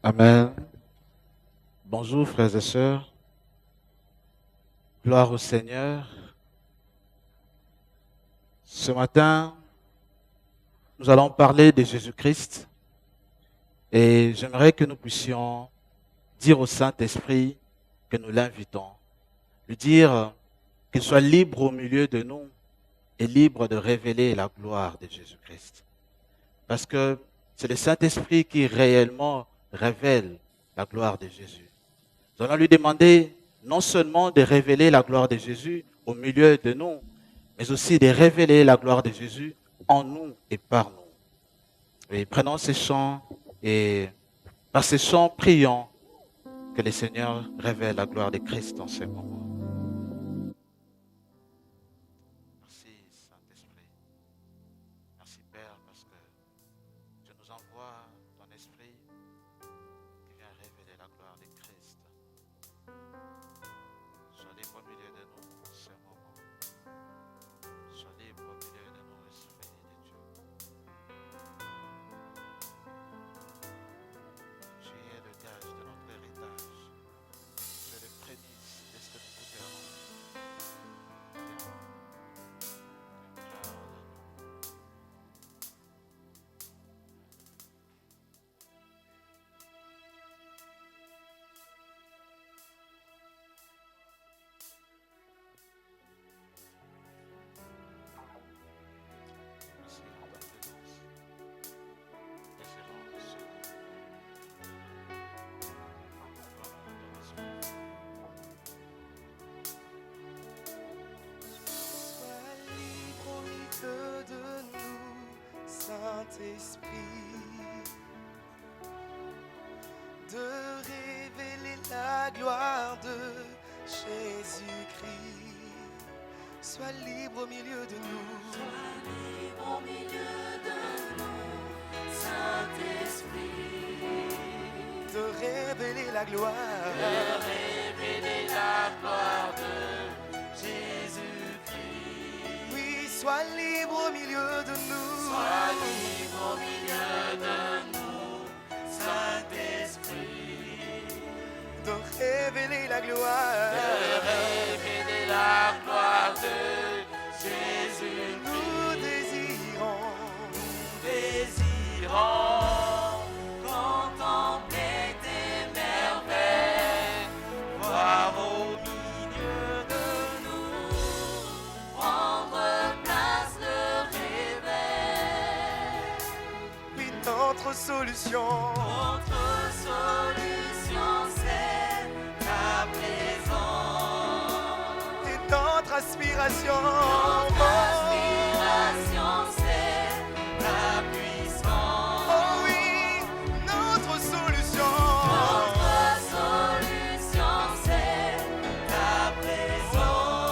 Amen. Bonjour frères et sœurs. Gloire au Seigneur. Ce matin, nous allons parler de Jésus-Christ et j'aimerais que nous puissions dire au Saint-Esprit que nous l'invitons. Lui dire qu'il soit libre au milieu de nous et libre de révéler la gloire de Jésus-Christ. Parce que c'est le Saint-Esprit qui réellement révèle la gloire de Jésus. Nous allons lui demander non seulement de révéler la gloire de Jésus au milieu de nous, mais aussi de révéler la gloire de Jésus en nous et par nous. Et prenons ces chants et par ces chants, prions que le Seigneur révèle la gloire de Christ en ces moments. Merci Saint-Esprit. Merci Père parce que tu nous envoies ton Esprit qui vient révéler la gloire de Christ. Sois libre au milieu de nous en ce moment. Sois libre au milieu de nous, Esprit de Dieu. Tu es le gage de notre héritage. Tu es le prémice de ce que nous pouvons. Viens, gloire de nous. Merci pour ta présence. Désirons ce Sois libre au milieu de nous, Saint-Esprit, de révéler la gloire de Jésus-Christ. Sois libre au milieu de nous. Sois libre au milieu de nous, Saint-Esprit, De révéler la gloire. de révéler la gloire de Jésus-Christ. Oui, sois libre au milieu de nous. Sois libre au milieu de nous, Saint-Esprit, De révéler la gloire. de révéler la gloire de Jésus-Christ. Nous désirons. Désirons contempler tes merveilles, voir au milieu de nous, prendre place le réveil. Oui, notre solution. Notre solution c'est ta présence. Et notre aspiration. Notre aspiration c'est ta puissance. Oh oui, notre solution. Notre solution c'est ta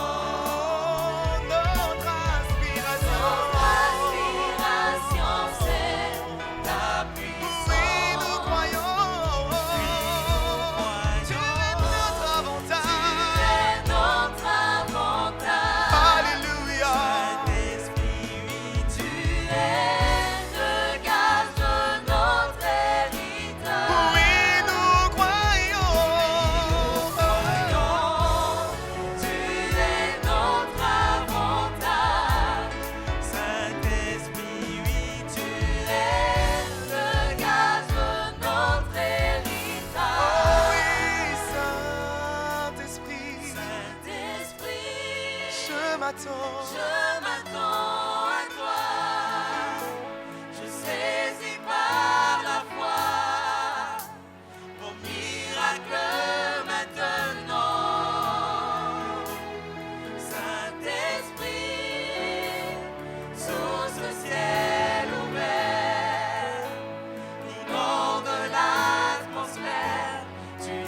présence. Notre aspiration. Notre aspiration c'est ta puissance. Oui, nous croyons. Tu es notre avantage. Tu es notre avantage. Alléluia. Saint-Esprit, tu es le gage de notre héritage. Oui, nous croyons. Tu es notre avantage. Saint-Esprit, oui, tu es le gage de notre héritage. Oh oui, Saint-Esprit. Saint-Esprit, Je m'attends. je m'attends à toi. Je saisis par la foi mon miracle maintenant. Saint-Esprit, sous ce ciel ouvert, inonde l'atmosphère. Tu es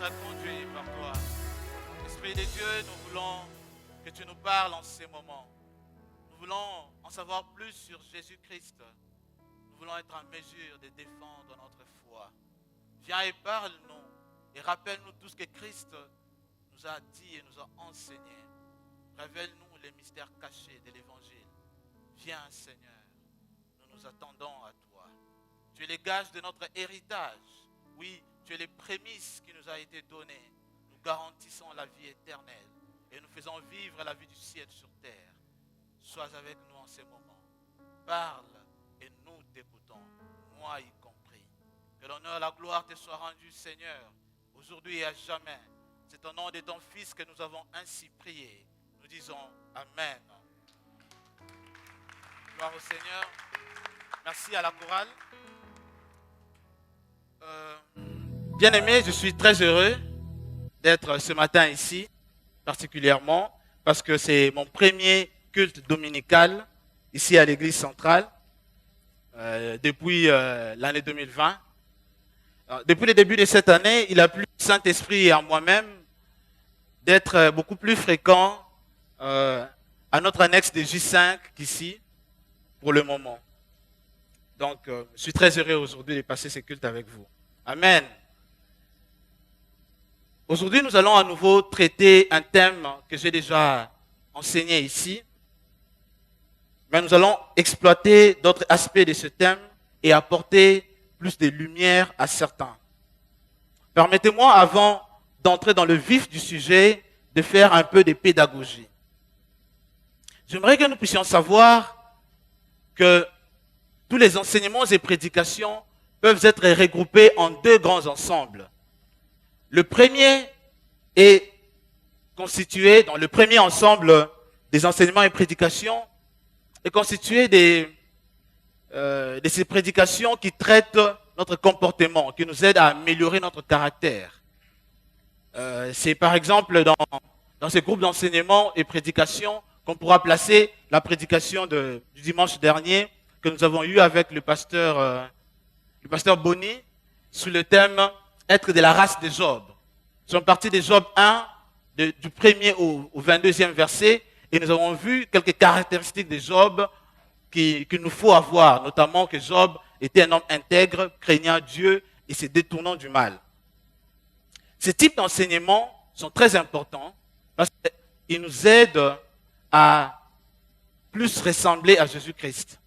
être conduits par toi. Esprit de Dieu, nous voulons que tu nous parles en ces moments. Nous voulons en savoir plus sur Jésus-Christ. Nous voulons être en mesure de défendre notre foi. Viens et parle-nous et rappelle-nous tout ce que Christ nous a dit et nous a enseigné. Révèle-nous les mystères cachés de l'Évangile. Viens, Seigneur, nous nous attendons à toi. Tu es le gage de notre héritage. Oui, tu es les prémices qui nous a été données. Nous garantissons la vie éternelle et nous faisons vivre la vie du ciel sur terre. Sois avec nous en ces moments. Parle et nous t'écoutons, moi y compris. Que l'honneur et la gloire te soient rendus, Seigneur, aujourd'hui et à jamais. C'est au nom de ton Fils que nous avons ainsi prié. Nous disons Amen. Gloire au Seigneur. Merci à la chorale. Bien-aimés, je suis très heureux d'être ce matin ici, particulièrement parce que c'est mon premier culte dominical ici à l'église centrale depuis l'année 2020. Depuis le début de cette année, il a plu au Saint-Esprit et à moi-même d'être beaucoup plus fréquent à notre annexe de J5 qu'ici pour le moment. Donc, je suis très heureux aujourd'hui de passer ce culte avec vous. Amen. Aujourd'hui, nous allons à nouveau traiter un thème que j'ai déjà enseigné ici. Mais nous allons exploiter d'autres aspects de ce thème et apporter plus de lumière à certains. Permettez-moi, avant d'entrer dans le vif du sujet, de faire un peu de pédagogie. J'aimerais que nous puissions savoir que tous les enseignements et prédications peuvent être regroupés en deux grands ensembles. Le premier est constitué, dans le premier ensemble des enseignements et prédications, est constitué de ces prédications qui traitent notre comportement, qui nous aident à améliorer notre caractère. C'est par exemple dans ce groupe d'enseignements et prédications qu'on pourra placer la prédication du dimanche dernier que nous avons eu avec le pasteur Bonny sous le thème « Être de la race de Job ». Nous sommes partis de Job 1, du 1er au 22e verset, et nous avons vu quelques caractéristiques de Job qu'il nous faut avoir, notamment que Job était un homme intègre, craignant Dieu et se détournant du mal. Ces types d'enseignements sont très importants parce qu'ils nous aident à plus ressembler à Jésus-Christ.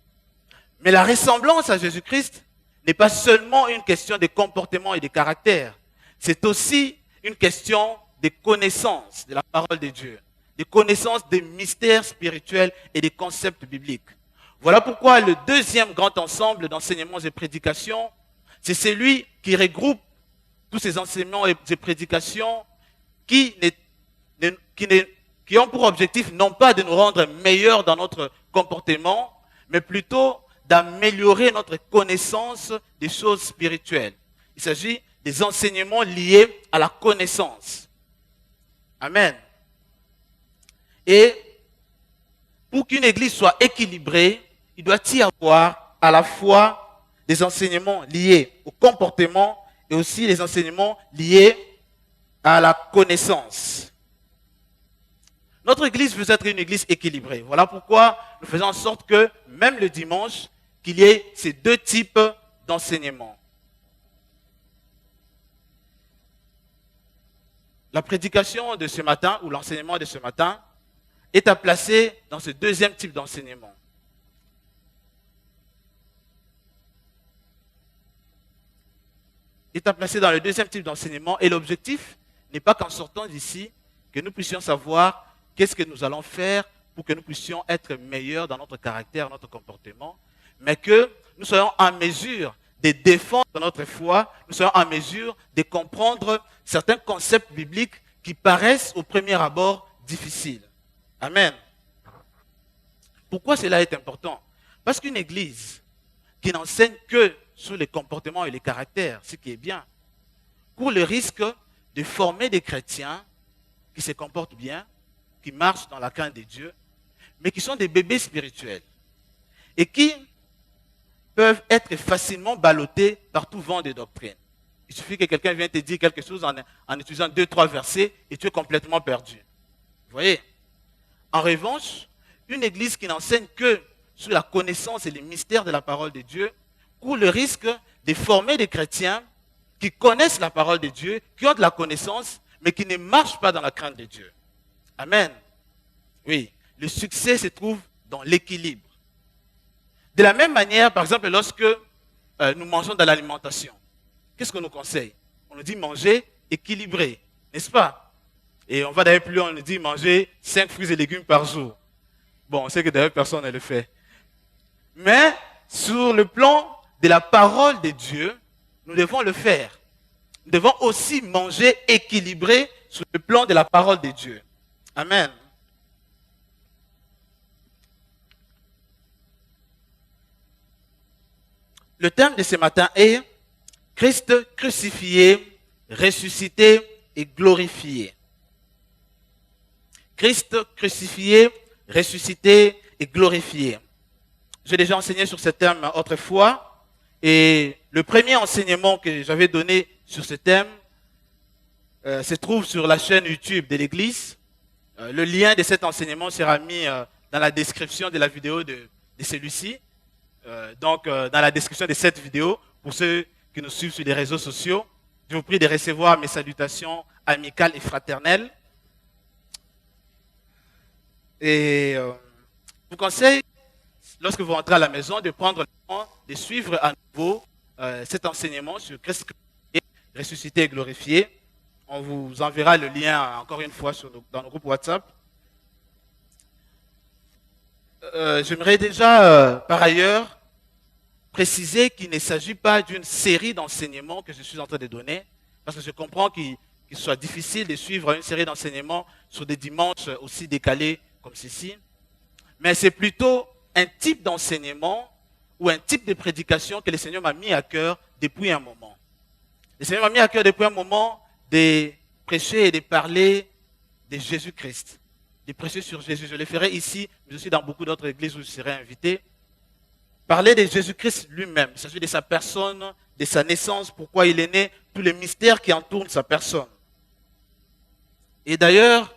Mais la ressemblance à Jésus-Christ n'est pas seulement une question de comportement et de caractère. C'est aussi une question de connaissance de la parole de Dieu, de connaissance des mystères spirituels et des concepts bibliques. Voilà pourquoi le deuxième grand ensemble d'enseignements et prédications, c'est celui qui regroupe tous ces enseignements et prédications qui ont pour objectif non pas de nous rendre meilleurs dans notre comportement, mais plutôt d'améliorer notre connaissance des choses spirituelles. Il s'agit des enseignements liés à la connaissance. Amen. Et pour qu'une église soit équilibrée, il doit y avoir à la fois des enseignements liés au comportement et aussi les enseignements liés à la connaissance. Notre église veut être une église équilibrée. Voilà pourquoi nous faisons en sorte que, même le dimanche, qu'il y ait ces deux types d'enseignements. La prédication de ce matin, ou l'enseignement de ce matin, est à placer dans ce deuxième type d'enseignement. Est à placer dans le deuxième type d'enseignement et l'objectif n'est pas qu'en sortant d'ici, que nous puissions savoir qu'est-ce que nous allons faire pour que nous puissions être meilleurs dans notre caractère, notre comportement, mais que nous soyons en mesure de défendre notre foi, nous soyons en mesure de comprendre certains concepts bibliques qui paraissent au premier abord difficiles. Amen. Pourquoi cela est important? Parce qu'une église qui n'enseigne que sur les comportements et les caractères, ce qui est bien, court le risque de former des chrétiens qui se comportent bien, qui marchent dans la crainte de Dieu, mais qui sont des bébés spirituels et qui peuvent être facilement ballottés par tout vent de doctrine. Il suffit que quelqu'un vienne te dire quelque chose en utilisant 2-3 versets et tu es complètement perdu. Vous voyez? En revanche, une église qui n'enseigne que sur la connaissance et les mystères de la parole de Dieu court le risque de former des chrétiens qui connaissent la parole de Dieu, qui ont de la connaissance, mais qui ne marchent pas dans la crainte de Dieu. Amen. Oui, le succès se trouve dans l'équilibre. De la même manière, par exemple, lorsque nous mangeons dans l'alimentation, qu'est-ce qu'on nous conseille? On nous dit manger équilibré, n'est-ce pas? Et on va d'ailleurs plus loin, on nous dit manger 5 fruits et légumes par jour. Bon, on sait que d'ailleurs personne ne le fait. Mais sur le plan de la parole de Dieu, nous devons le faire. Nous devons aussi manger équilibré sur le plan de la parole de Dieu. Amen. Le thème de ce matin est Christ crucifié, ressuscité et glorifié. Christ crucifié, ressuscité et glorifié. J'ai déjà enseigné sur ce thème autrefois et le premier enseignement que j'avais donné sur ce thème se trouve sur la chaîne YouTube de l'Église. Le lien de cet enseignement sera mis dans la description de la vidéo de celui-ci. Dans la description de cette vidéo, pour ceux qui nous suivent sur les réseaux sociaux, je vous prie de recevoir mes salutations amicales et fraternelles. Et je vous conseille, lorsque vous rentrez à la maison, de prendre le temps de suivre à nouveau cet enseignement sur Christ ressuscité et glorifié. On vous enverra le lien encore une fois dans nos groupes WhatsApp. J'aimerais déjà, par ailleurs, préciser qu'il ne s'agit pas d'une série d'enseignements que je suis en train de donner, parce que je comprends qu'il soit difficile de suivre une série d'enseignements sur des dimanches aussi décalés comme ceci, mais c'est plutôt un type d'enseignement ou un type de prédication que le Seigneur m'a mis à cœur depuis un moment. Le Seigneur m'a mis à cœur depuis un moment de prêcher et de parler de Jésus-Christ, de prêcher sur Jésus. Je le ferai ici, mais aussi dans beaucoup d'autres églises où je serai invité. Parler de Jésus-Christ lui-même. Il s'agit de sa personne, de sa naissance, pourquoi il est né, tous les mystères qui entourent sa personne. Et d'ailleurs,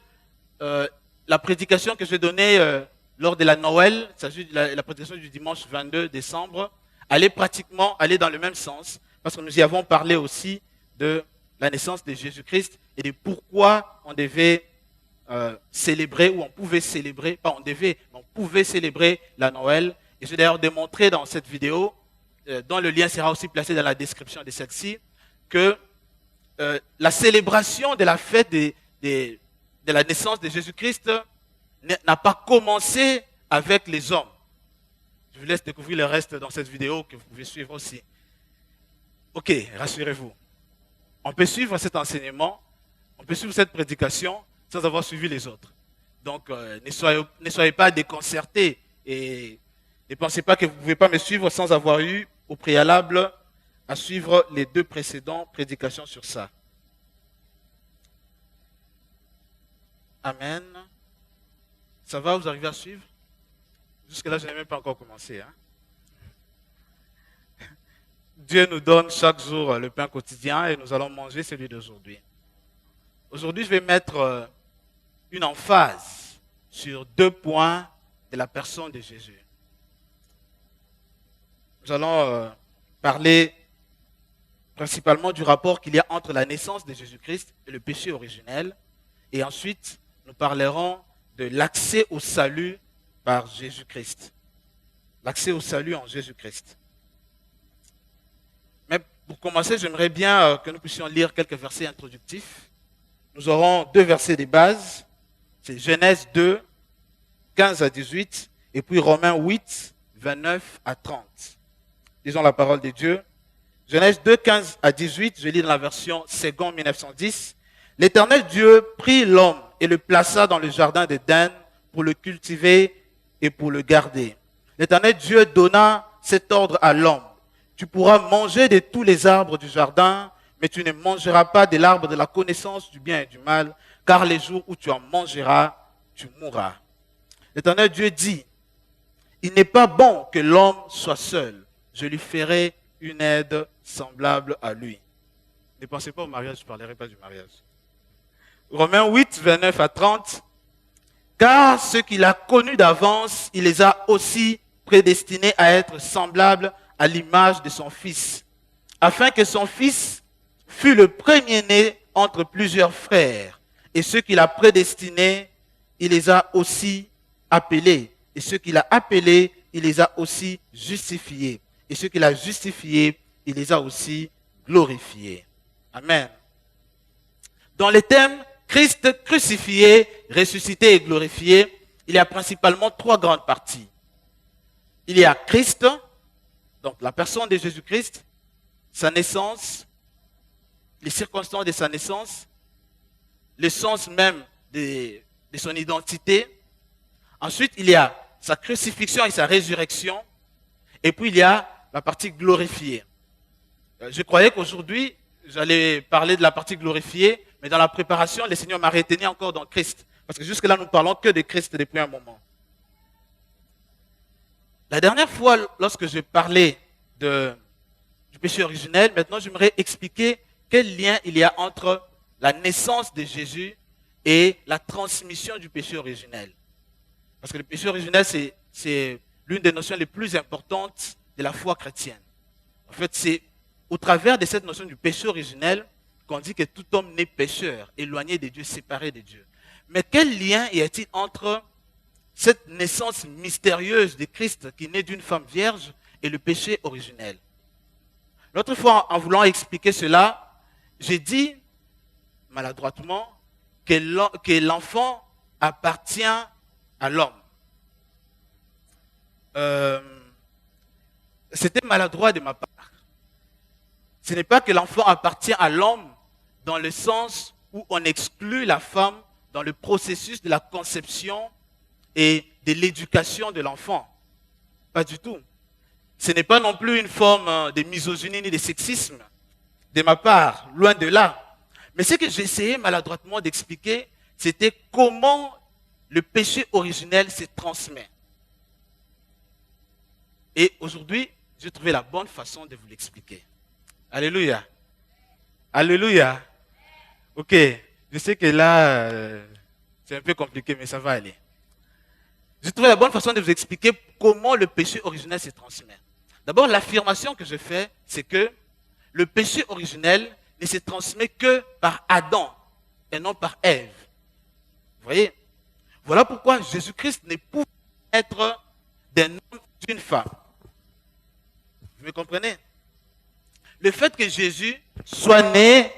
la prédication que je vais donner lors de la Noël, il s'agit de la prédication du dimanche 22 décembre, elle est pratiquement dans le même sens, parce que nous y avons parlé aussi de la naissance de Jésus-Christ et de pourquoi on devait célébrer, ou on pouvait célébrer, pas on devait, mais on pouvait célébrer la Noël. Et je vais d'ailleurs démontrer dans cette vidéo, dont le lien sera aussi placé dans la description de celle-ci, que la célébration de la fête de la naissance de Jésus-Christ n'a pas commencé avec les hommes. Je vous laisse découvrir le reste dans cette vidéo que vous pouvez suivre aussi. Ok, rassurez-vous. On peut suivre cet enseignement, on peut suivre cette prédication sans avoir suivi les autres. Donc, ne soyez pas déconcertés et ne pensez pas que vous ne pouvez pas me suivre sans avoir eu au préalable à suivre les 2 précédentes prédications sur ça. Amen. Ça va, vous arrivez à suivre? Jusque-là, je n'ai même pas encore commencé. Hein? Dieu nous donne chaque jour le pain quotidien et nous allons manger celui d'aujourd'hui. Aujourd'hui, je vais mettre une emphase sur 2 points de la personne de Jésus. Nous allons parler principalement du rapport qu'il y a entre la naissance de Jésus-Christ et le péché originel. Et ensuite, nous parlerons de l'accès au salut par Jésus-Christ. L'accès au salut en Jésus-Christ. Mais pour commencer, j'aimerais bien que nous puissions lire quelques versets introductifs. Nous aurons 2 versets de base. C'est Genèse 2, 15 à 18, et puis Romains 8, 29 à 30. Lisons la parole de Dieu. Genèse 2, 15 à 18, je lis dans la version seconde 1910. L'Éternel Dieu prit l'homme et le plaça dans le jardin d'Éden pour le cultiver et pour le garder. L'Éternel Dieu donna cet ordre à l'homme. Tu pourras manger de tous les arbres du jardin, mais tu ne mangeras pas de l'arbre de la connaissance du bien et du mal, car les jours où tu en mangeras, tu mourras. L'Éternel Dieu dit, il n'est pas bon que l'homme soit seul. Je lui ferai une aide semblable à lui. Ne pensez pas au mariage, je ne parlerai pas du mariage. Romains 8, 29 à 30. Car ceux qu'il a connus d'avance, il les a aussi prédestinés à être semblables à l'image de son Fils, afin que son Fils fût le premier-né entre plusieurs frères. Et ceux qu'il a prédestinés, il les a aussi appelés. Et ceux qu'il a appelés, il les a aussi justifiés. Et ceux qu'il a justifiés, il les a aussi glorifiés. Amen. Dans les thèmes Christ crucifié, ressuscité et glorifié, il y a principalement trois grandes parties. Il y a Christ, donc la personne de Jésus-Christ, sa naissance, les circonstances de sa naissance, le sens même de son identité. Ensuite, il y a sa crucifixion et sa résurrection. Et puis, il y a la partie glorifiée. Je croyais qu'aujourd'hui, j'allais parler de la partie glorifiée, mais dans la préparation, le Seigneur m'a retenu encore dans Christ. Parce que jusque-là, nous ne parlons que de Christ depuis un moment. La dernière fois, lorsque je parlais du péché originel, maintenant, j'aimerais expliquer quel lien il y a entre la naissance de Jésus et la transmission du péché originel. Parce que le péché originel, c'est l'une des notions les plus importantes de la foi chrétienne. En fait, c'est au travers de cette notion du péché originel qu'on dit que tout homme naît pécheur, éloigné de Dieu, séparé de Dieu. Mais quel lien y a-t-il entre cette naissance mystérieuse de Christ qui naît d'une femme vierge et le péché originel? L'autre fois, en voulant expliquer cela, j'ai dit maladroitement que l'enfant appartient à l'homme. C'était maladroit de ma part. Ce n'est pas que l'enfant appartient à l'homme dans le sens où on exclut la femme dans le processus de la conception et de l'éducation de l'enfant. Pas du tout. Ce n'est pas non plus une forme de misogynie ni de sexisme de ma part, loin de là. Mais ce que j'essayais maladroitement d'expliquer, c'était comment le péché originel se transmet. Et aujourd'hui, j'ai trouvé la bonne façon de vous l'expliquer. Alléluia. Alléluia. Ok, je sais que là, c'est un peu compliqué, mais ça va aller. J'ai trouvé la bonne façon de vous expliquer comment le péché originel se transmet. D'abord, l'affirmation que je fais, c'est que le péché originel ne se transmet que par Adam et non par Ève. Vous voyez? Voilà pourquoi Jésus-Christ ne pouvait être d'un homme, d'une femme. Vous me comprenez? Le fait que Jésus soit né,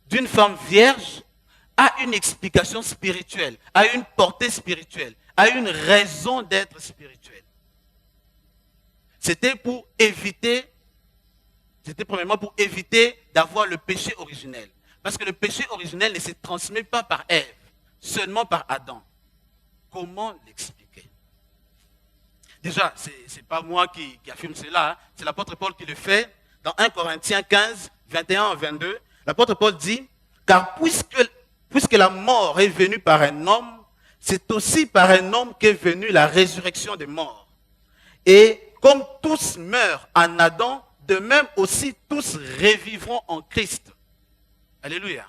d'une femme vierge a une explication spirituelle, a une portée spirituelle, a une raison d'être spirituelle. C'était premièrement pour éviter d'avoir le péché originel. Parce que le péché originel ne se transmet pas par Ève, seulement par Adam. Comment l'expliquer? Déjà, ce n'est pas moi qui affirme cela, hein. C'est l'apôtre Paul qui le fait. Dans 1 Corinthiens 15, 21 à 22, l'apôtre Paul dit, « Car puisque la mort est venue par un homme, c'est aussi par un homme qu'est venue la résurrection des morts. Et comme tous meurent en Adam, de même aussi tous revivront en Christ. » Alléluia.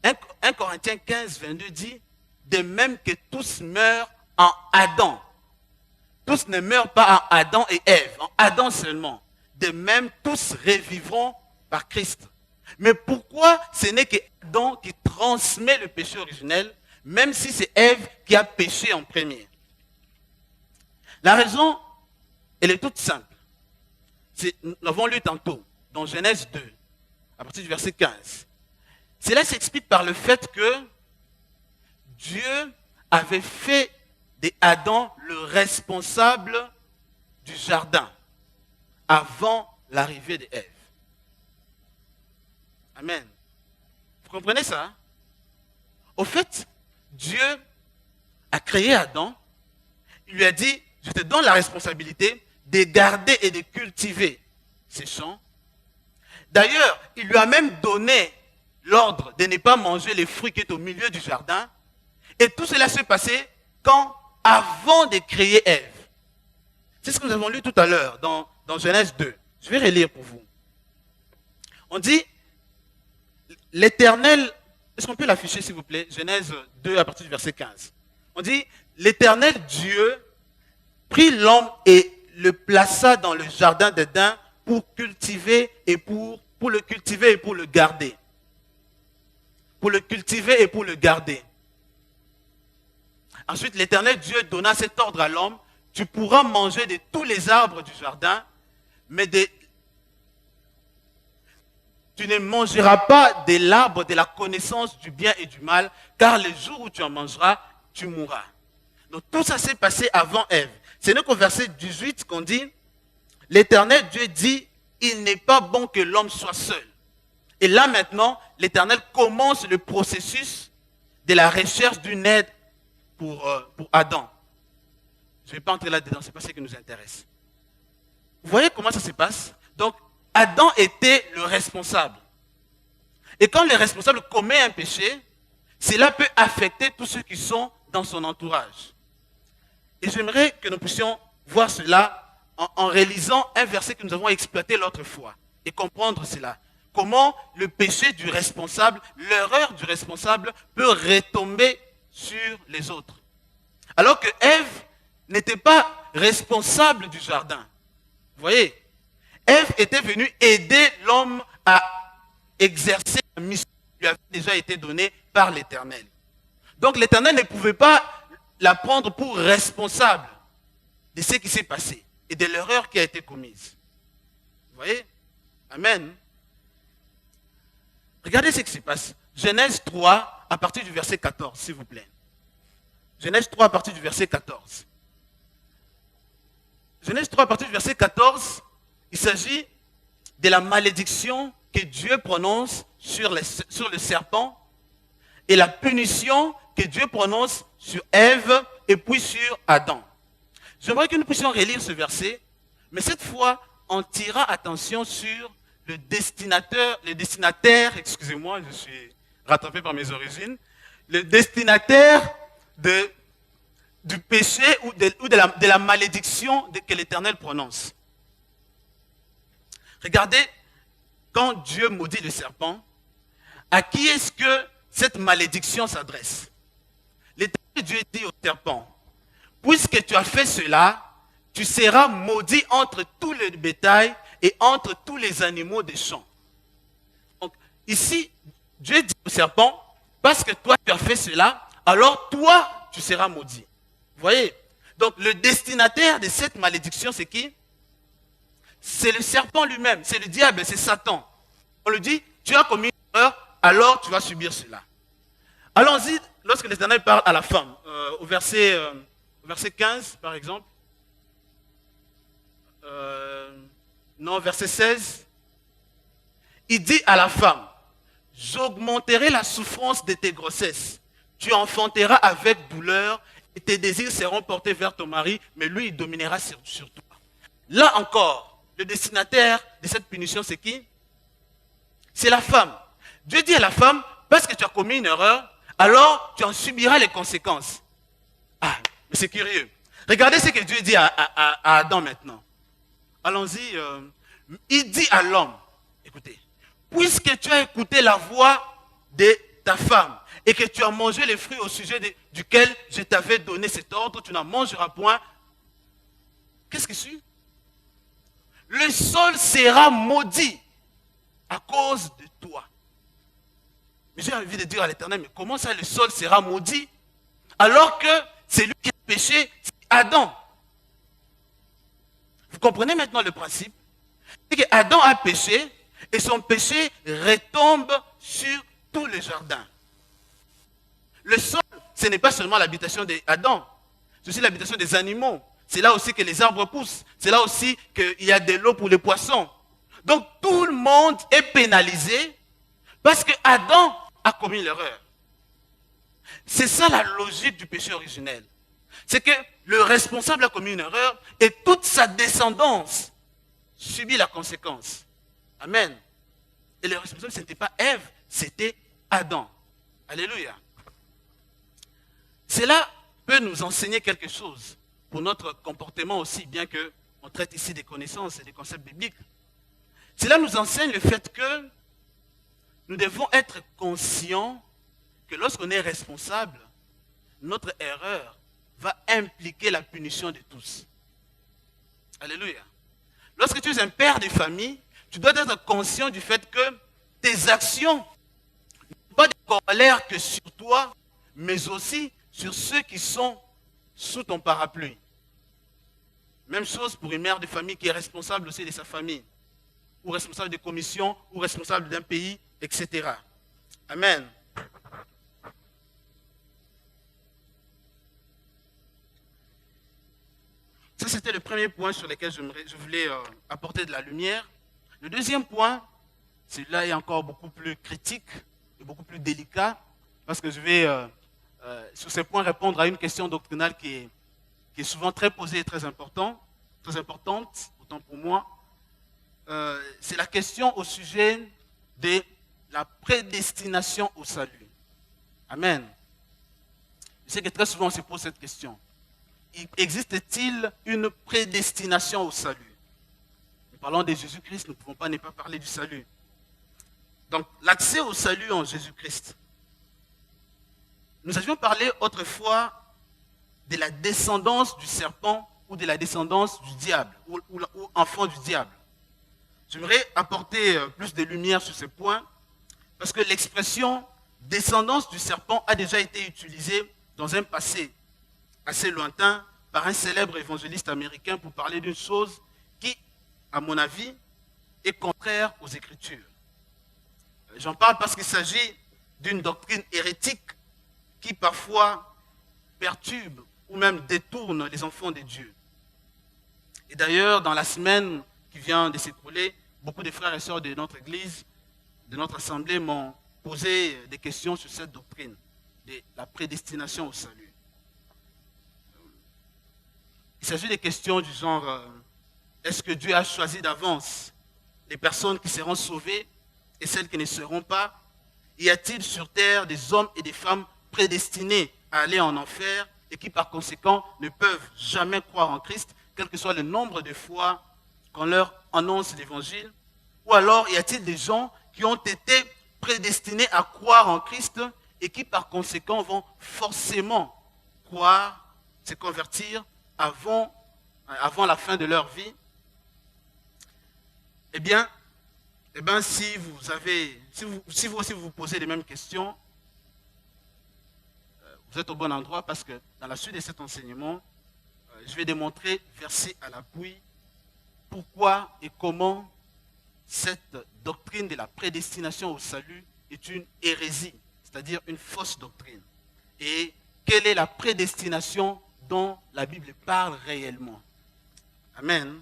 1 Corinthiens 15, 22 dit, « De même que tous meurent en Adam. » Tous ne meurent pas en Adam et Ève, en Adam seulement. De même, tous revivront par Christ. Mais pourquoi ce n'est qu'Adam qui transmet le péché originel, même si c'est Ève qui a péché en premier? La raison, elle est toute simple. Nous l'avons lu tantôt, dans Genèse 2, à partir du verset 15. Cela s'explique par le fait que Dieu avait fait d'Adam le responsable du jardin avant l'arrivée d'Ève. Amen. Vous comprenez ça? Hein? Au fait, Dieu a créé Adam. Il lui a dit, je te donne la responsabilité de garder et de cultiver ces champs. D'ailleurs, il lui a même donné l'ordre de ne pas manger les fruits qui étaient au milieu du jardin. Et tout cela s'est passé avant de créer Ève. C'est ce que nous avons lu tout à l'heure dans Genèse 2. Je vais relire pour vous. On dit, l'Éternel, est-ce qu'on peut l'afficher s'il vous plaît? Genèse 2 à partir du verset 15. On dit, l'Éternel Dieu prit l'homme et le plaça dans le jardin d'Éden pour cultiver et pour le cultiver et pour le garder. Pour le cultiver et pour le garder. Ensuite, l'Éternel Dieu donna cet ordre à l'homme, tu pourras manger de tous les arbres du jardin, mais tu ne mangeras pas de l'arbre de la connaissance du bien et du mal, car le jour où tu en mangeras, tu mourras. Donc tout ça s'est passé avant Ève. C'est donc au verset 18 qu'on dit, l'Éternel Dieu dit, il n'est pas bon que l'homme soit seul. Et là maintenant, l'Éternel commence le processus de la recherche d'une aide pour Adam. Je ne vais pas entrer là-dedans, ce n'est pas ce qui nous intéresse. Vous voyez comment ça se passe? Donc, Adam était le responsable. Et quand le responsable commet un péché, cela peut affecter tous ceux qui sont dans son entourage. Et j'aimerais que nous puissions voir cela en réalisant un verset que nous avons exploité l'autre fois et comprendre cela. Comment le péché du responsable, l'erreur du responsable peut retomber sur les autres. Alors que Ève n'était pas responsable du jardin. Vous voyez, Ève était venue aider l'homme à exercer la mission qui lui avait déjà été donnée par l'Éternel. Donc l'Éternel ne pouvait pas la prendre pour responsable de ce qui s'est passé et de l'erreur qui a été commise. Vous voyez? Amen. Regardez ce qui se passe. Genèse 3, à partir du verset 14, s'il vous plaît. Genèse 3, à partir du verset 14. Genèse 3, à partir du verset 14, il s'agit de la malédiction que Dieu prononce sur le serpent et la punition que Dieu prononce sur Ève et puis sur Adam. J'aimerais que nous puissions relire ce verset, mais cette fois, on tirera attention sur le destinataire, excusez-moi, je suis rattrapé par mes origines, le destinataire du péché ou de la malédiction que l'Éternel prononce. Regardez, quand Dieu maudit le serpent, à qui est-ce que cette malédiction s'adresse? L'Éternel Dieu dit au serpent, puisque tu as fait cela, tu seras maudit entre tout le bétail et entre tous les animaux des champs. Donc, ici, Dieu dit au serpent, parce que toi tu as fait cela, alors toi tu seras maudit. Vous voyez? Donc, le destinataire de cette malédiction, c'est qui? C'est le serpent lui-même, c'est le diable, c'est Satan. On lui dit, tu as commis une erreur, alors tu vas subir cela. Allons-y, lorsque l'Éternel parle à la femme, au verset 15 par exemple, non, verset 16, il dit à la femme, j'augmenterai la souffrance de tes grossesses, tu enfanteras avec douleur et tes désirs seront portés vers ton mari, mais lui il dominera sur toi. Là encore, le destinataire de cette punition c'est qui? C'est la femme. Dieu dit à la femme, parce que tu as commis une erreur, alors tu en subiras les conséquences. Ah, mais c'est curieux. Regardez ce que Dieu dit à Adam maintenant. Allons-y. Il dit à l'homme, écoutez, puisque tu as écouté la voix de ta femme et que tu as mangé les fruits au sujet duquel je t'avais donné cet ordre, tu n'en mangeras point. Qu'est-ce qui suit? Le sol sera maudit à cause de toi. Mais j'ai envie de dire à l'Éternel, mais comment ça le sol sera maudit alors que c'est lui qui a péché, c'est Adam. Vous comprenez maintenant le principe? C'est que Adam a péché et son péché retombe sur tout le jardin. Le sol, ce n'est pas seulement l'habitation d'Adam, c'est aussi l'habitation des animaux. C'est là aussi que les arbres poussent. C'est là aussi qu'il y a de l'eau pour les poissons. Donc tout le monde est pénalisé parce que Adam a commis l'erreur. C'est ça la logique du péché originel. C'est que le responsable a commis une erreur et toute sa descendance subit la conséquence. Amen. Et le responsable, ce n'était pas Ève, c'était Adam. Alléluia. Cela peut nous enseigner quelque chose pour notre comportement aussi, bien qu'on traite ici des connaissances et des concepts bibliques. Cela nous enseigne le fait que nous devons être conscients que lorsqu'on est responsable, notre erreur va impliquer la punition de tous. Alléluia. Lorsque tu es un père de famille, tu dois être conscient du fait que tes actions n'ont pas de corollaire que sur toi, mais aussi sur ceux qui sont sous ton parapluie. Même chose pour une mère de famille qui est responsable aussi de sa famille, ou responsable de commission, ou responsable d'un pays, etc. Amen. Ça, c'était le premier point sur lequel je voulais apporter de la lumière. Le deuxième point, celui-là est encore beaucoup plus critique et beaucoup plus délicat, parce que je vais, sur ce point, répondre à une question doctrinale qui est souvent très posée et très importante, autant pour moi. C'est la question au sujet de la prédestination au salut. Amen. Je sais que très souvent on se pose cette question. Existe-t-il une prédestination au salut? Nous parlons de Jésus-Christ, nous ne pouvons pas ne pas parler du salut. Donc, l'accès au salut en Jésus-Christ. Nous avions parlé autrefois de la descendance du serpent ou de la descendance du diable, ou enfant du diable. J'aimerais apporter plus de lumière sur ce point, parce que l'expression descendance du serpent a déjà été utilisée dans un passé assez lointain par un célèbre évangéliste américain pour parler d'une chose qui, à mon avis, est contraire aux Écritures. J'en parle parce qu'il s'agit d'une doctrine hérétique qui parfois perturbe ou même détourne les enfants de Dieu. Et d'ailleurs, dans la semaine qui vient de s'écouler, beaucoup de frères et sœurs de notre église, de notre assemblée m'ont posé des questions sur cette doctrine de la prédestination au salut. Il s'agit des questions du genre, est-ce que Dieu a choisi d'avance les personnes qui seront sauvées et celles qui ne seront pas? Y a-t-il sur terre des hommes et des femmes prédestinés à aller en enfer et qui par conséquent ne peuvent jamais croire en Christ, quel que soit le nombre de fois qu'on leur annonce l'évangile? Ou alors y a-t-il des gens qui ont été prédestinés à croire en Christ et qui par conséquent vont forcément croire, se convertir avant la fin de leur vie? Eh bien, si vous aussi vous posez les mêmes questions, vous êtes au bon endroit, parce que dans la suite de cet enseignement, je vais démontrer, verset à l'appui, pourquoi et comment cette doctrine de la prédestination au salut est une hérésie, c'est-à-dire une fausse doctrine. Et quelle est la prédestination dont la Bible parle réellement. Amen.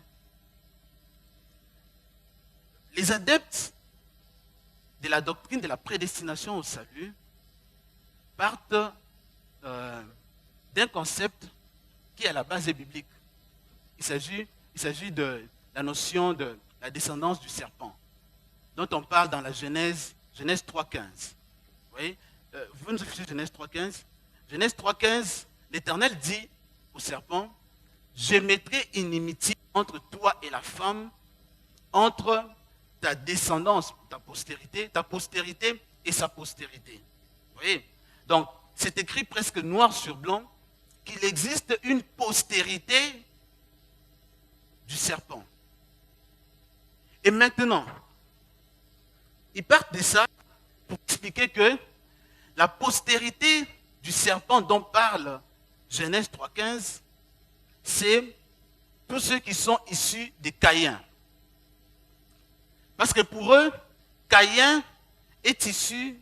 Les adeptes de la doctrine de la prédestination au salut partent d'un concept qui à la base est biblique. Il s'agit de la notion de la descendance du serpent, dont on parle dans la Genèse 3.15. Vous voyez, vous nous affichez Genèse 3.15. Genèse 3.15, l'Éternel dit au serpent, je mettrai inimitié entre toi et la femme, entre ta descendance, ta postérité et sa postérité. Vous voyez? Donc, c'est écrit presque noir sur blanc qu'il existe une postérité du serpent. Et maintenant, ils partent de ça pour expliquer que la postérité du serpent dont parle Genèse 3.15, c'est tous ceux qui sont issus de Caïn. Parce que pour eux, Caïn est issu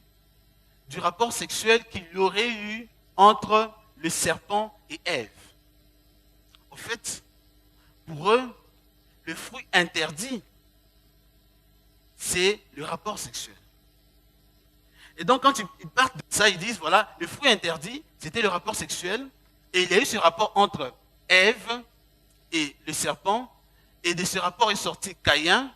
du rapport sexuel qu'il y aurait eu entre le serpent et Ève. Au fait, pour eux, le fruit interdit, c'est le rapport sexuel. Et donc, quand ils partent de ça, ils disent, voilà, le fruit interdit, c'était le rapport sexuel, et il y a eu ce rapport entre Ève et le serpent, et de ce rapport est sorti Caïn,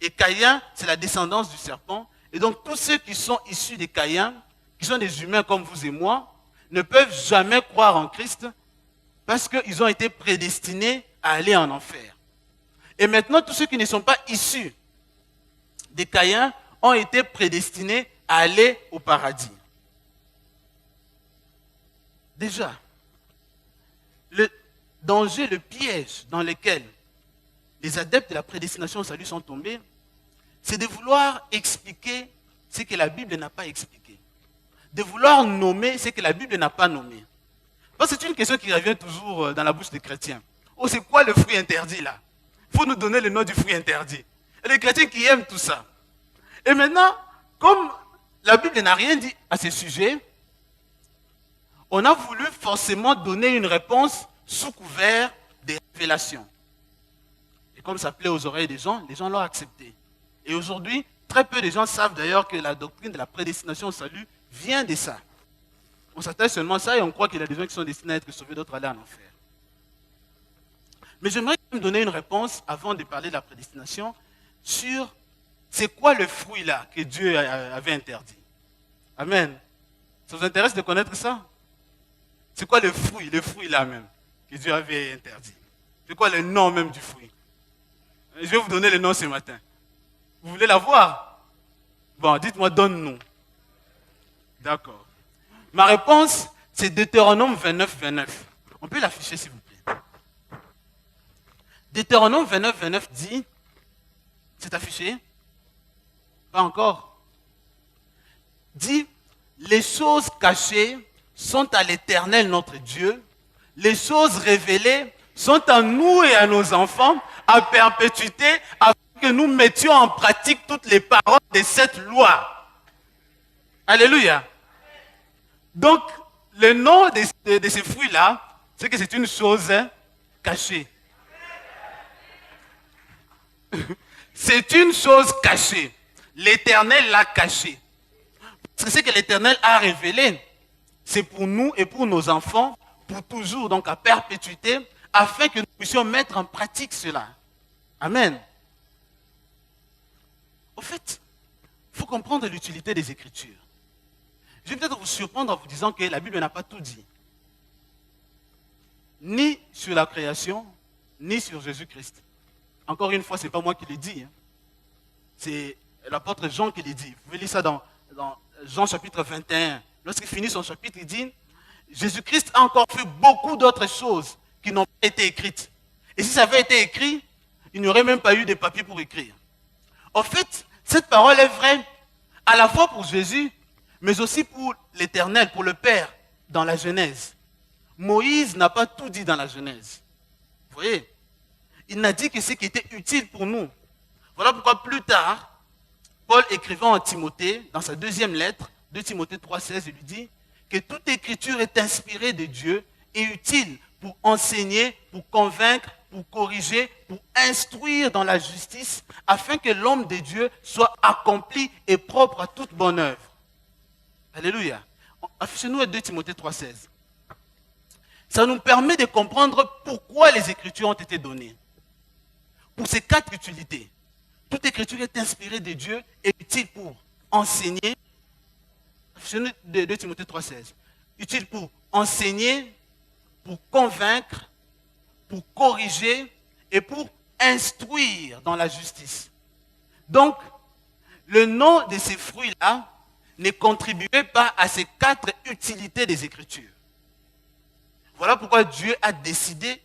et Caïn, c'est la descendance du serpent, et donc tous ceux qui sont issus de Caïn, qui sont des humains comme vous et moi, ne peuvent jamais croire en Christ, parce qu'ils ont été prédestinés à aller en enfer. Et maintenant, tous ceux qui ne sont pas issus de Caïn ont été prédestinés à aller au paradis. Déjà, le danger, le piège dans lequel les adeptes de la prédestination au salut sont tombés, c'est de vouloir expliquer ce que la Bible n'a pas expliqué. De vouloir nommer ce que la Bible n'a pas nommé. Parce que c'est une question qui revient toujours dans la bouche des chrétiens. Oh, c'est quoi le fruit interdit là? Il faut nous donner le nom du fruit interdit. Et les chrétiens qui aiment tout ça. Et maintenant, comme la Bible n'a rien dit à ce sujet, on a voulu forcément donner une réponse sous couvert des révélations. Et comme ça plaît aux oreilles des gens, les gens l'ont accepté. Et aujourd'hui, très peu de gens savent d'ailleurs que la doctrine de la prédestination au salut vient de ça. On s'attache seulement à ça et on croit qu'il y a des gens qui sont destinés à être sauvés, d'autres à aller en enfer. Mais j'aimerais quand même donner une réponse, avant de parler de la prédestination, sur c'est quoi le fruit là que Dieu avait interdit. Amen. Ça vous intéresse de connaître ça? C'est quoi le fruit là même, que Dieu avait interdit? C'est quoi le nom même du fruit? Je vais vous donner le nom ce matin. Vous voulez la voir? Bon, dites-moi, donne-nous. D'accord. Ma réponse, c'est Deutéronome 29, 29. On peut l'afficher s'il vous plaît. Deutéronome 29, 29 dit, c'est affiché? Pas encore. Dit, les choses cachées sont à l'Éternel notre Dieu, les choses révélées sont à nous et à nos enfants à perpétuité afin que nous mettions en pratique toutes les paroles de cette loi. Alléluia. Donc, le nom de ces fruits-là, c'est que c'est une chose cachée. C'est une chose cachée. L'Éternel l'a cachée. Parce que ce que l'Éternel a révélé, c'est pour nous et pour nos enfants, pour toujours, donc à perpétuité, afin que nous puissions mettre en pratique cela. Amen. Au fait, il faut comprendre l'utilité des Écritures. Je vais peut-être vous surprendre en vous disant que la Bible n'a pas tout dit. Ni sur la création, ni sur Jésus-Christ. Encore une fois, ce n'est pas moi qui l'ai dit. C'est l'apôtre Jean qui l'a dit. Vous pouvez lire ça dans Jean chapitre 21. Lorsqu'il finit son chapitre, il dit « Jésus-Christ a encore fait beaucoup d'autres choses qui n'ont pas été écrites. Et si ça avait été écrit, il n'y aurait même pas eu de papier pour écrire. » En fait, cette parole est vraie à la fois pour Jésus, mais aussi pour l'Éternel, pour le Père, dans la Genèse. Moïse n'a pas tout dit dans la Genèse. Vous voyez? Il n'a dit que ce qui était utile pour nous. Voilà pourquoi plus tard, Paul écrivant à Timothée, dans sa deuxième lettre, 2 Timothée 3,16, il lui dit que toute écriture est inspirée de Dieu et utile pour enseigner, pour convaincre, pour corriger, pour instruire dans la justice, afin que l'homme de Dieu soit accompli et propre à toute bonne œuvre. Alléluia. Affichez-nous 2 Timothée 3,16. Ça nous permet de comprendre pourquoi les Écritures ont été données. Pour ces 4 utilités. Toute écriture est inspirée de Dieu et utile pour enseigner. 2 Timothée 3,16. Utile pour enseigner, pour convaincre, pour corriger et pour instruire dans la justice. Donc, le nom de ces fruits-là ne contribuait pas à ces 4 utilités des Écritures. Voilà pourquoi Dieu a décidé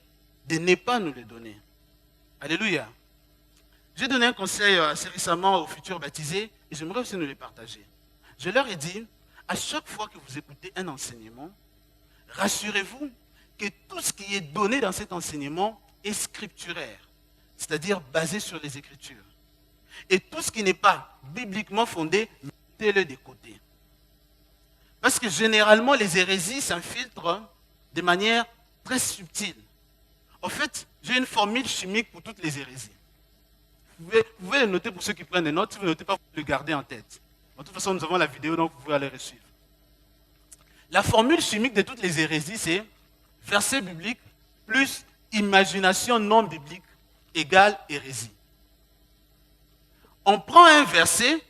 de ne pas nous les donner. Alléluia. J'ai donné un conseil assez récemment aux futurs baptisés et j'aimerais aussi nous les partager. Je leur ai dit, à chaque fois que vous écoutez un enseignement, rassurez-vous que tout ce qui est donné dans cet enseignement est scripturaire, c'est-à-dire basé sur les Écritures. Et tout ce qui n'est pas bibliquement fondé, mettez-le de côté. Parce que généralement, les hérésies s'infiltrent de manière très subtile. En fait, j'ai une formule chimique pour toutes les hérésies. Vous pouvez le noter pour ceux qui prennent des notes. Si vous ne notez pas, vous pouvez le garder en tête. De toute façon, nous avons la vidéo, donc vous pouvez aller suivre. La formule chimique de toutes les hérésies, c'est verset biblique plus imagination non biblique égale hérésie. On prend un verset,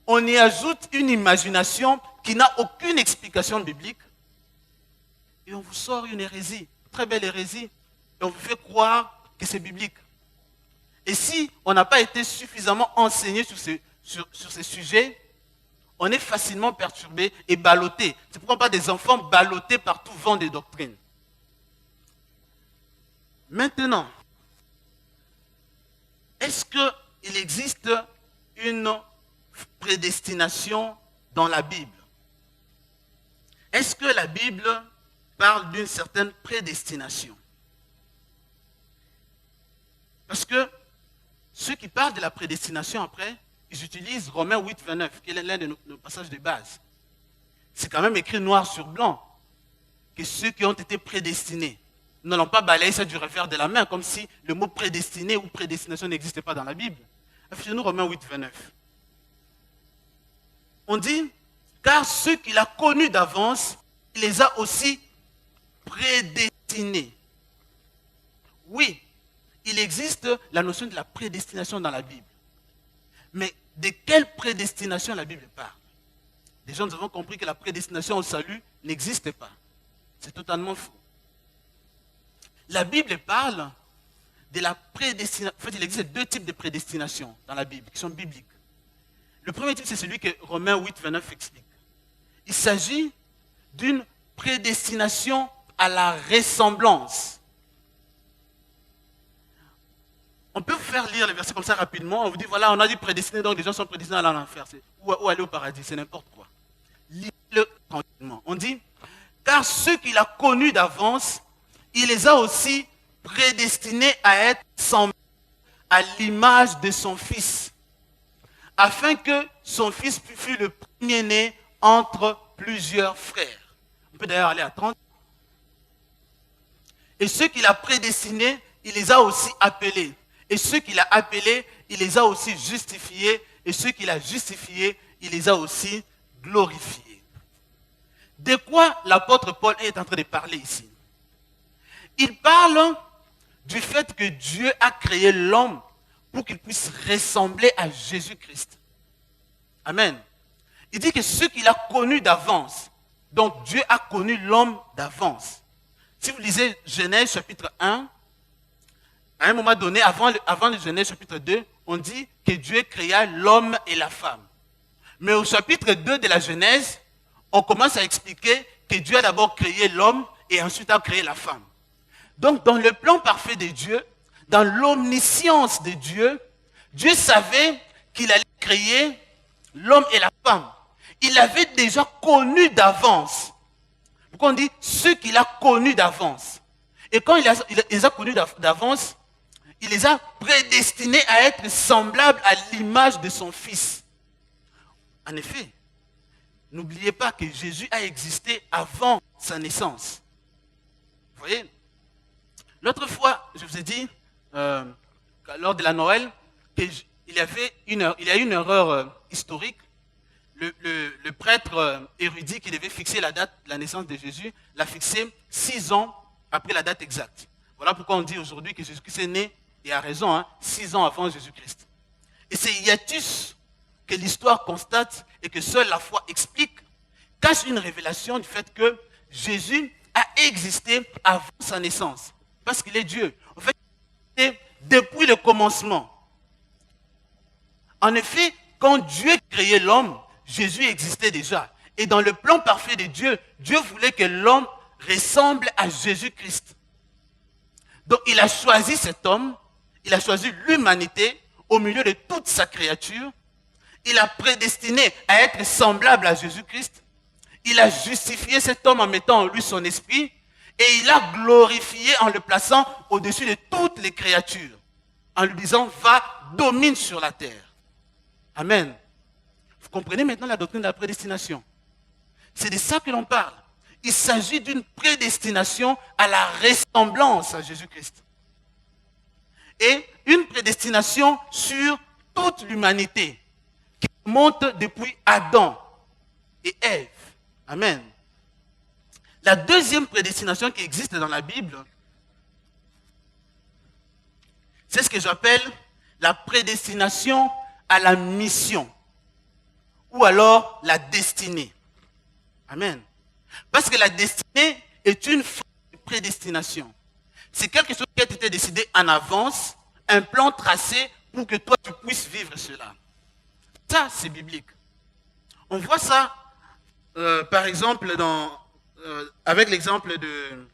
on y ajoute une imagination qui n'a aucune explication biblique et on vous sort une hérésie, très belle hérésie, et on vous fait croire que c'est biblique. Et si on n'a pas été suffisamment enseigné sur ces sujets, on est facilement perturbé et ballotté. C'est pourquoi on parle des enfants ballottés par tout vent de doctrine. Maintenant, est-ce qu'il existe une prédestination dans la Bible? Est-ce que la Bible parle d'une certaine prédestination? Parce que ceux qui parlent de la prédestination après, ils utilisent Romains 8, 29, qui est l'un de nos passages de base. C'est quand même écrit noir sur blanc que ceux qui ont été prédestinés ne l'ont pas balayé ça du revers de la main, comme si le mot prédestiné ou prédestination n'existait pas dans la Bible. Affichez-nous Romains 8, 29. On dit, car ceux qu'il a connus d'avance, il les a aussi prédestinés. Oui, il existe la notion de la prédestination dans la Bible. Mais de quelle prédestination la Bible parle? Déjà, nous avons compris que la prédestination au salut n'existe pas. C'est totalement faux. La Bible parle de la prédestination. En fait, il existe deux types de prédestination dans la Bible qui sont bibliques. Le premier type, c'est celui que Romains 8, 29 explique. Il s'agit d'une prédestination à la ressemblance. On peut vous faire lire les versets comme ça rapidement. On vous dit, voilà, on a dit prédestiné, donc les gens sont prédestinés à aller en enfer. Ou aller au paradis, c'est n'importe quoi. Lisez-le tranquillement. On dit, car ceux qu'il a connus d'avance, il les a aussi prédestinés à être semblables à l'image de son Fils, afin que son Fils fût le premier-né entre plusieurs frères. On peut d'ailleurs aller à 30. Et ceux qu'il a prédestinés, il les a aussi appelés. Et ceux qu'il a appelés, il les a aussi justifiés. Et ceux qu'il a justifiés, il les a aussi glorifiés. De quoi l'apôtre Paul est en train de parler ici? Il parle du fait que Dieu a créé l'homme pour qu'il puisse ressembler à Jésus-Christ. Amen. Il dit que ceux qu'il a connus d'avance, donc Dieu a connu l'homme d'avance. Si vous lisez Genèse chapitre 1, à un moment donné, avant le Genèse chapitre 2, on dit que Dieu créa l'homme et la femme. Mais au chapitre 2 de la Genèse, on commence à expliquer que Dieu a d'abord créé l'homme et ensuite a créé la femme. Donc dans le plan parfait de Dieu, dans l'omniscience de Dieu, Dieu savait qu'il allait créer l'homme et la femme. Il l'avait déjà connu d'avance. Pourquoi on dit ceux qu'il a connus d'avance? Et quand il les a connus d'avance, il les a prédestinés à être semblables à l'image de son Fils. En effet, n'oubliez pas que Jésus a existé avant sa naissance. Vous voyez? L'autre fois, je vous ai dit, lors de la Noël, qu'il y a eu une erreur historique. Le prêtre érudit qui devait fixer la date de la naissance de Jésus l'a fixé 6 ans après la date exacte. Voilà pourquoi on dit aujourd'hui que Jésus-Christ est né, et a raison, 6 ans avant Jésus-Christ. Et c'est hiatus que l'histoire constate et que seule la foi explique, cache une révélation du fait que Jésus a existé avant sa naissance. Parce qu'il est Dieu. En fait, il est depuis le commencement. En effet, quand Dieu créait l'homme, Jésus existait déjà. Et dans le plan parfait de Dieu, Dieu voulait que l'homme ressemble à Jésus-Christ. Donc il a choisi cet homme, il a choisi l'humanité au milieu de toute sa créature. Il a prédestiné à être semblable à Jésus-Christ. Il a justifié cet homme en mettant en lui son esprit. Et il a glorifié en le plaçant au-dessus de toutes les créatures. En lui disant, va, domine sur la terre. Amen. Vous comprenez maintenant la doctrine de la prédestination? C'est de ça que l'on parle. Il s'agit d'une prédestination à la ressemblance à Jésus-Christ. Et une prédestination sur toute l'humanité qui monte depuis Adam et Ève. Amen. La deuxième prédestination qui existe dans la Bible, c'est ce que j'appelle la prédestination à la mission ou alors la destinée. Amen. Parce que la destinée est une forme de prédestination. C'est quelque chose qui a été décidé en avance, un plan tracé pour que toi tu puisses vivre cela. Ça, c'est biblique. On voit ça, par exemple, avec l'exemple de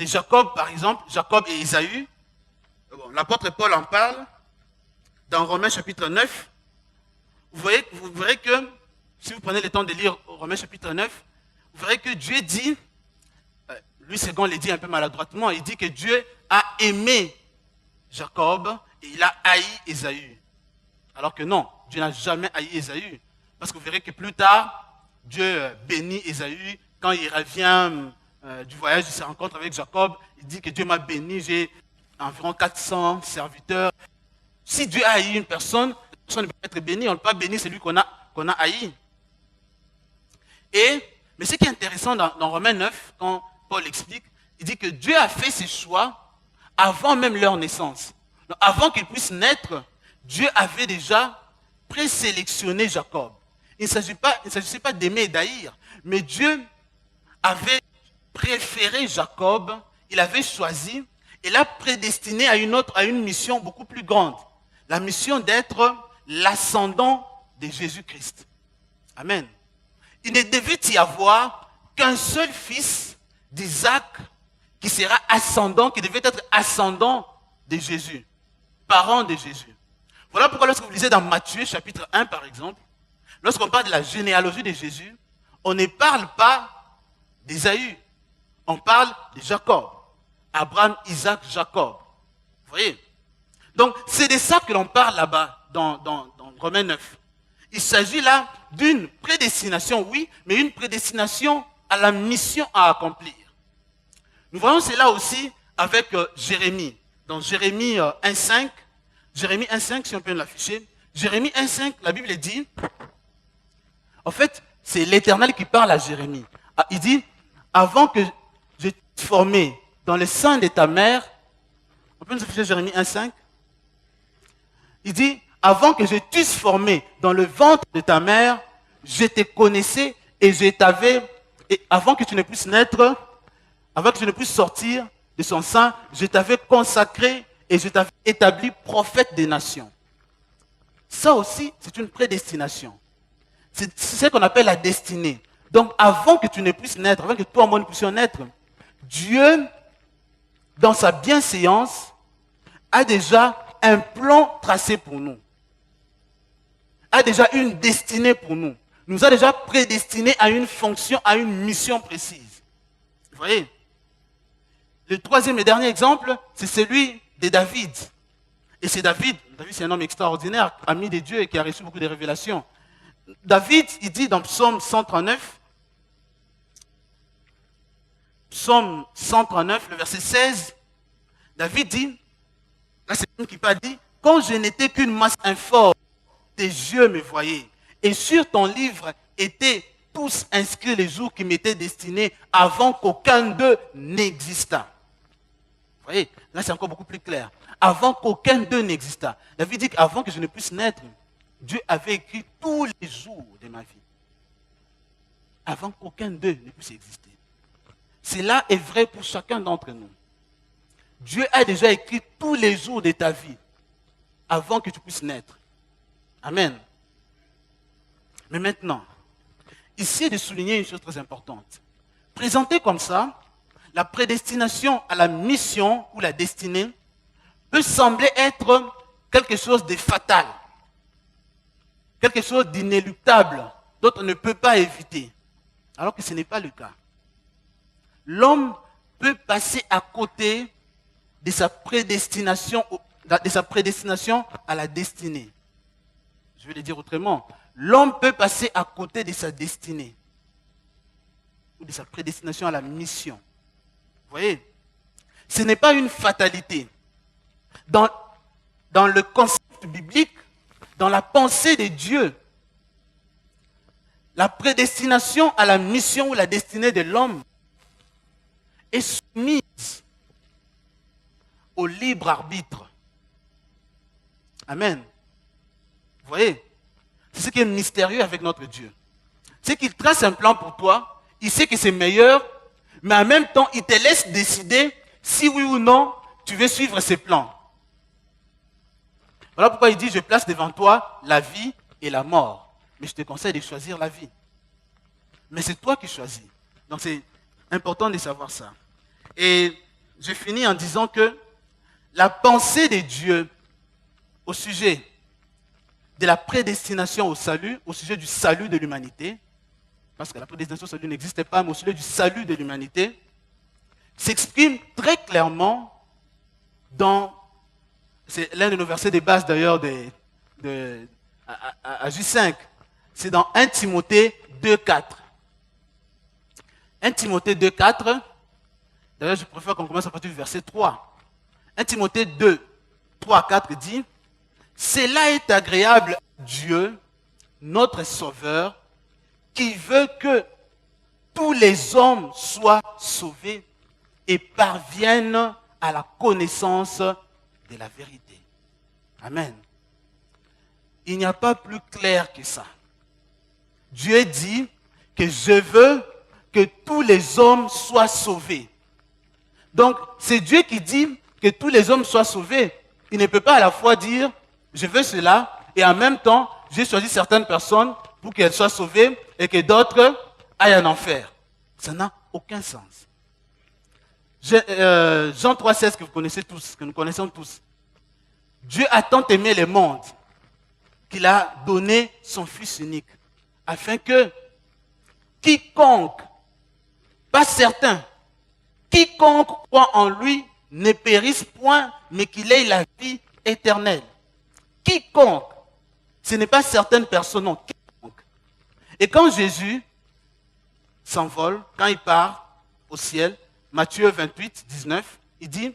Jacob, par exemple, Jacob et Ésaü. Bon, l'apôtre Paul en parle dans Romains chapitre 9. Vous verrez que, si vous prenez le temps de lire Romains chapitre 9, vous verrez que Dieu dit, lui Second le dit un peu maladroitement, il dit que Dieu a aimé Jacob et il a haï Ésaü. Alors que non, Dieu n'a jamais haï Ésaü. Parce que vous verrez que plus tard, Dieu bénit Ésaü. Quand il revient du voyage, il se rencontre avec Jacob, il dit que Dieu m'a béni, j'ai environ 400 serviteurs. Si Dieu a haï une personne, la personne ne peut être bénie, on ne peut pas bénir celui qu'on a haï. Mais ce qui est intéressant dans Romains 9, quand Paul explique, il dit que Dieu a fait ses choix avant même leur naissance. Donc, avant qu'ils puissent naître, Dieu avait déjà présélectionné Jacob. Il ne s'agissait pas d'aimer et d'haïr, mais Dieu avait préféré Jacob, il avait choisi et l'a prédestiné à une mission beaucoup plus grande. La mission d'être l'ascendant de Jésus-Christ. Amen. Il ne devait y avoir qu'un seul fils d'Isaac qui sera ascendant, qui devait être ascendant de Jésus, parent de Jésus. Voilà pourquoi lorsque vous lisez dans Matthieu chapitre 1 par exemple, lorsqu'on parle de la généalogie de Jésus, on ne parle pas d'Ésaü, on parle de Jacob. Abraham, Isaac, Jacob. Vous voyez? Donc c'est de ça que l'on parle là-bas dans Romains 9. Il s'agit là d'une prédestination, oui, mais une prédestination à la mission à accomplir. Nous voyons cela aussi avec Jérémie. Dans Jérémie 1.5, Jérémie 1.5, si on peut l'afficher, Jérémie 1.5, la Bible dit, en fait, c'est l'Éternel qui parle à Jérémie. Il dit, avant que je t'ai formé dans le sein de ta mère, on peut nous afficher Jérémie 1.5, il dit, avant que je t'eusse formé dans le ventre de ta mère, je te connaissais et je t'avais, et avant que tu ne puisses naître, avant que tu ne puisses sortir de son sein, je t'avais consacré et je t'avais établi prophète des nations. Ça aussi, c'est une prédestination. C'est ce qu'on appelle la destinée. Donc, avant que tu ne puisses naître, avant que toi et moi ne puissions naître, Dieu, dans sa bienséance, a déjà un plan tracé pour nous. A déjà une destinée pour nous. Nous a déjà prédestinés à une fonction, à une mission précise. Vous voyez? Le troisième et dernier exemple, c'est celui de David. Et c'est David c'est un homme extraordinaire, ami de Dieu et qui a reçu beaucoup de révélations. David, il dit dans Psaume 139, Psaume 139, le verset 16, David dit, là c'est lui qui parle, dit, quand je n'étais qu'une masse informe, tes yeux me voyaient, et sur ton livre étaient tous inscrits les jours qui m'étaient destinés avant qu'aucun d'eux n'existât. Vous voyez, là c'est encore beaucoup plus clair. Avant qu'aucun d'eux n'existât. David dit qu'avant que je ne puisse naître, Dieu avait écrit tous les jours de ma vie. Avant qu'aucun d'eux ne puisse exister. Cela est vrai pour chacun d'entre nous. Dieu a déjà écrit tous les jours de ta vie avant que tu puisses naître. Amen. Mais maintenant, ici est de souligner une chose très importante. Présenté comme ça, la prédestination à la mission ou la destinée peut sembler être quelque chose de fatal, quelque chose d'inéluctable, dont on ne peut pas éviter, alors que ce n'est pas le cas. L'homme peut passer à côté de sa prédestination à la destinée. Je vais le dire autrement. L'homme peut passer à côté de sa destinée ou de sa prédestination à la mission. Vous voyez? Ce n'est pas une fatalité. Dans le concept biblique, dans la pensée de Dieu, la prédestination à la mission ou la destinée de l'homme est soumise au libre arbitre. Amen. Vous voyez? C'est ce qui est mystérieux avec notre Dieu. C'est qu'il trace un plan pour toi, il sait que c'est meilleur, mais en même temps, il te laisse décider si oui ou non tu veux suivre ses plans. Voilà pourquoi il dit, je place devant toi la vie et la mort. Mais je te conseille de choisir la vie. Mais c'est toi qui choisis. Donc c'est important de savoir ça. Et je finis en disant que la pensée de Dieu au sujet de la prédestination au salut, au sujet du salut de l'humanité, parce que la prédestination au salut n'existait pas, mais au sujet du salut de l'humanité, s'exprime très clairement dans, c'est l'un de nos versets de base d'ailleurs à J5, c'est dans 1 Timothée 2,4. 1 Timothée 2,4, d'ailleurs je préfère qu'on commence à partir du verset 3. 1 Timothée 2, 3 à 4 dit, « Cela est agréable à Dieu, notre Sauveur, qui veut que tous les hommes soient sauvés et parviennent à la connaissance de la vérité. » Amen. Il n'y a pas plus clair que ça. Dieu dit que je veux que tous les hommes soient sauvés. Donc, c'est Dieu qui dit que tous les hommes soient sauvés. Il ne peut pas à la fois dire, je veux cela, et en même temps, j'ai choisi certaines personnes pour qu'elles soient sauvées et que d'autres aillent en enfer. Ça n'a aucun sens. Jean 3,16 que vous connaissez tous, que nous connaissons tous. Dieu a tant aimé le monde qu'il a donné son Fils unique, afin que quiconque, pas certains, quiconque croit en lui ne périsse point, mais qu'il ait la vie éternelle. Quiconque, ce n'est pas certaines personnes, non, quiconque. Et quand Jésus s'envole, quand il part au ciel, Matthieu 28, 19, il dit,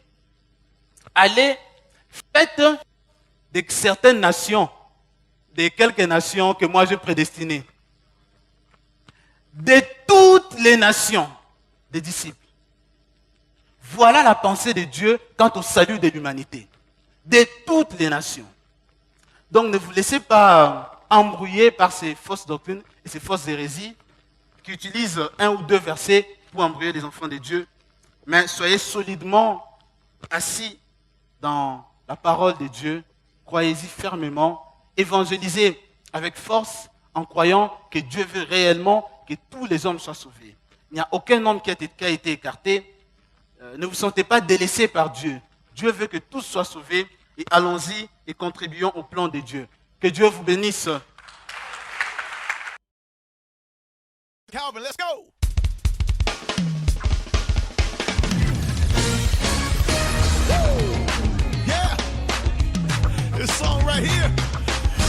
allez, faites de certaines nations, de quelques nations que moi j'ai prédestinées, de toutes les nations, des disciples. Voilà la pensée de Dieu quant au salut de l'humanité, de toutes les nations. Donc ne vous laissez pas embrouiller par ces fausses doctrines et ces fausses hérésies qui utilisent un ou deux versets pour embrouiller les enfants de Dieu. Mais soyez solidement assis dans la parole de Dieu, croyez-y fermement, évangélisez avec force en croyant que Dieu veut réellement que tous les hommes soient sauvés. Il n'y a aucun homme qui a été écarté. Ne vous sentez pas délaissés par Dieu. Dieu veut que tous soient sauvés et allons-y et contribuons au plan de Dieu. Que Dieu vous bénisse. Calvin, let's go. Woo! Yeah. This song right here,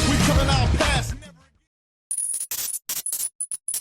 we coming out past